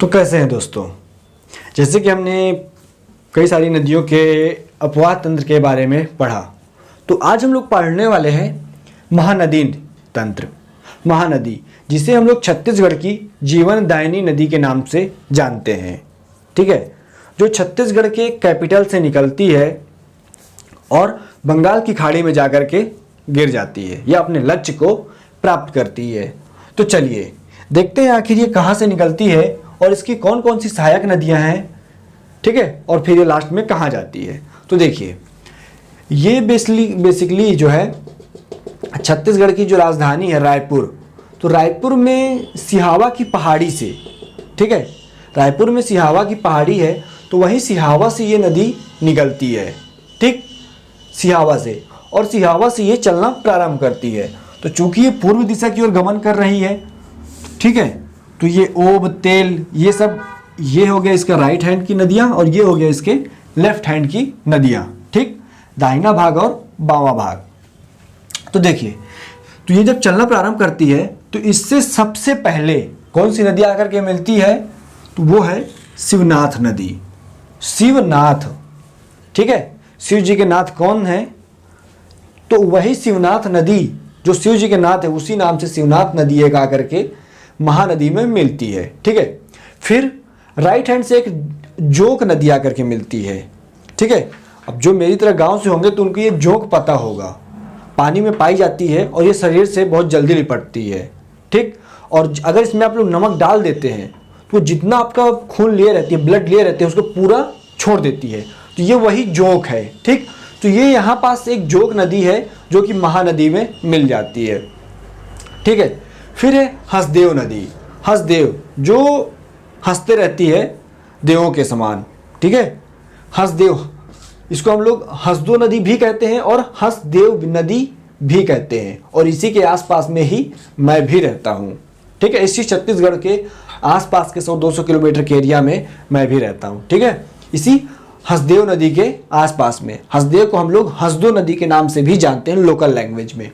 तो कैसे हैं दोस्तों। जैसे कि हमने कई सारी नदियों के अपवाह तंत्र के बारे में पढ़ा, तो आज हम लोग पढ़ने वाले हैं महानदी तंत्र। महानदी जिसे हम लोग छत्तीसगढ़ की जीवनदायिनी नदी के नाम से जानते हैं, ठीक है, जो छत्तीसगढ़ के कैपिटल से निकलती है और बंगाल की खाड़ी में जाकर के गिर जाती है या अपने लक्ष्य को प्राप्त करती है। तो चलिए देखते हैं आखिर ये कहाँ से निकलती है और इसकी कौन कौन सी सहायक नदियाँ हैं, ठीक है, और फिर ये लास्ट में कहाँ जाती है। तो देखिए ये बेसिकली जो है छत्तीसगढ़ की जो राजधानी है रायपुर, तो रायपुर में सिहावा की पहाड़ी से, ठीक है, रायपुर में सिहावा की पहाड़ी है, तो वहीं सिहावा से ये नदी निकलती है, ठीक, सिहावा से, और सिहावा से ये चलना प्रारंभ करती है। तो चूंकि ये पूर्व दिशा की ओर गमन कर रही है, ठीक है, तो ये ओब, तेल, ये सब, ये हो गया इसका राइट हैंड की नदियाँ और ये हो गया इसके लेफ्ट हैंड की नदियाँ, ठीक, दाहिना भाग और बावां भाग। तो देखिए, तो ये जब चलना प्रारंभ करती है तो इससे सबसे पहले कौन सी नदी आकर के मिलती है, तो वो है शिवनाथ नदी। शिवनाथ, ठीक है, शिव जी के नाथ कौन है, तो वही शिवनाथ नदी जो शिव जी के नाथ है उसी नाम से शिवनाथ नदी एक आकर के महानदी में मिलती है, ठीक है। फिर राइट हैंड से एक जोक नदी आकर के मिलती है, ठीक है। अब जो मेरी तरह गांव से होंगे तो उनको ये जोक पता होगा, पानी में पाई जाती है और ये शरीर से बहुत जल्दी लिपटती है, ठीक। और अगर इसमें आप लोग नमक डाल देते हैं तो जितना आपका खून लिए रहती है, ब्लड लिए रहते हैं, उसको पूरा छोड़ देती है। तो ये वही जोक है, ठीक। तो ये यहाँ पास एक जोक नदी है जो कि महानदी में मिल जाती है, ठीक है। फिर है हसदेव नदी। हसदेव जो हंसते रहती है देवों के समान, ठीक है, हसदेव, इसको हम लोग हसदो नदी भी कहते हैं और हसदेव नदी भी कहते हैं, और इसी के आसपास में ही मैं भी रहता हूँ, ठीक है। इसी छत्तीसगढ़ के आसपास के 100-200 किलोमीटर के एरिया में मैं भी रहता हूँ, ठीक है, इसी हसदेव नदी के आसपास में। हसदेव को हम लोग हसदो नदी के नाम से भी जानते हैं लोकल लैंग्वेज में,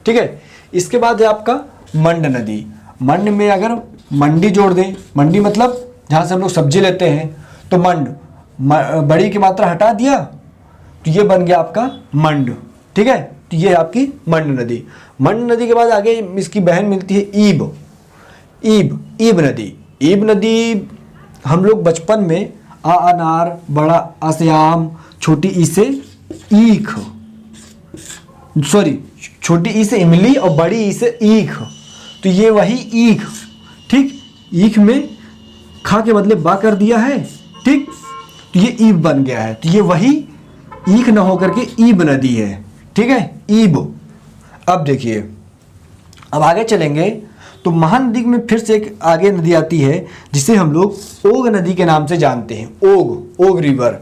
ठीक है। इसके बाद है आपका मंड नदी। मंड में अगर मंडी जोड़ दें, मंडी मतलब जहाँ से हम लोग सब्जी लेते हैं, तो मंड, बड़ी की मात्रा हटा दिया तो ये बन गया आपका मंड, ठीक है। तो ये आपकी मंड नदी। मंड नदी के बाद आगे इसकी बहन मिलती है ईब। ईब नदी। ईब नदी हम लोग बचपन में आ अनार, बड़ा असयाम, छोटी ई से ईख, सॉरी, छोटी ई से इमली और बड़ी ई से ईख, तो ये वही ईख, ठीक, ईख में खा के बदले बा कर दिया है, ठीक, तो ये ईब बन गया है। तो ये वही ईख न होकर के ईब नदी है, ठीक है, ईब। अब देखिए, अब आगे चलेंगे तो महानदी में फिर से एक आगे नदी आती है जिसे हम लोग ओग नदी के नाम से जानते हैं। ओग रिवर।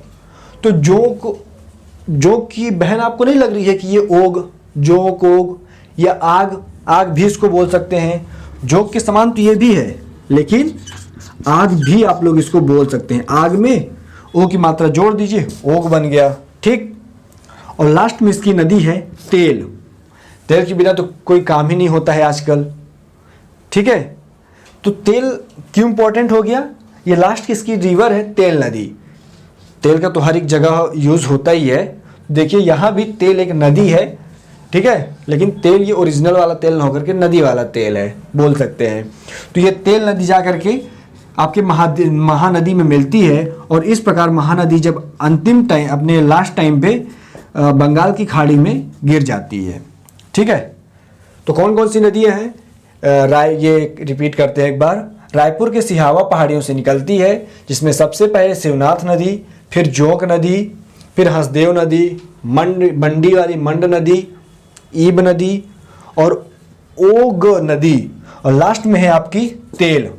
तो जोक की बहन आपको नहीं लग रही है कि ये ओग, जोक, ओग या आग भी इसको बोल सकते हैं। जोक के समान तो ये भी है, लेकिन आग भी आप लोग इसको बोल सकते हैं। आग में ओ की मात्रा जोड़ दीजिए, ओग बन गया, ठीक। और लास्ट में इसकी नदी है तेल। तेल के बिना तो कोई काम ही नहीं होता है आजकल, ठीक है। तो तेल क्यों इंपॉर्टेंट हो गया, ये लास्ट की इसकी रिवर है तेल नदी। तेल का तो हर एक जगह यूज होता ही है। देखिए यहाँ भी तेल एक नदी है, ठीक है, लेकिन तेल ये ओरिजिनल वाला तेल ना होकर के नदी वाला तेल है, बोल सकते हैं। तो ये तेल नदी जा करके आपके महानदी में मिलती है, और इस प्रकार महानदी जब अंतिम टाइम, अपने लास्ट टाइम पे बंगाल की खाड़ी में गिर जाती है, ठीक है। तो कौन कौन सी नदियाँ हैं, ये रिपीट करते हैं एक बार। रायपुर के सिहावा पहाड़ियों से निकलती है, जिसमें सबसे पहले शिवनाथ नदी, फिर जोक नदी, फिर हसदेव नदी, मंडी वाली मंड नदी, ईब नदी और ओग नदी, और लास्ट में है आपकी तेल,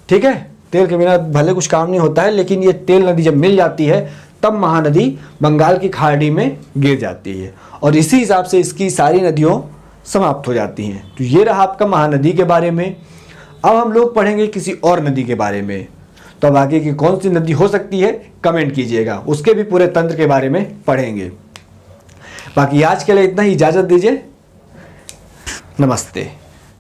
ठीक है। तेल के बिना भले कुछ काम नहीं होता है, लेकिन ये तेल नदी जब मिल जाती है तब महानदी बंगाल की खाड़ी में गिर जाती है, और इसी हिसाब से इसकी सारी नदियों समाप्त हो जाती हैं। तो ये रहा आपका महानदी के बारे में। अब हम लोग पढ़ेंगे किसी और नदी के बारे में। तो अब आगे की कौन सी नदी हो सकती है कमेंट कीजिएगा, उसके भी पूरे तंत्र के बारे में पढ़ेंगे। बाकी आज के लिए इतना ही, इजाज़त दीजिए, नमस्ते।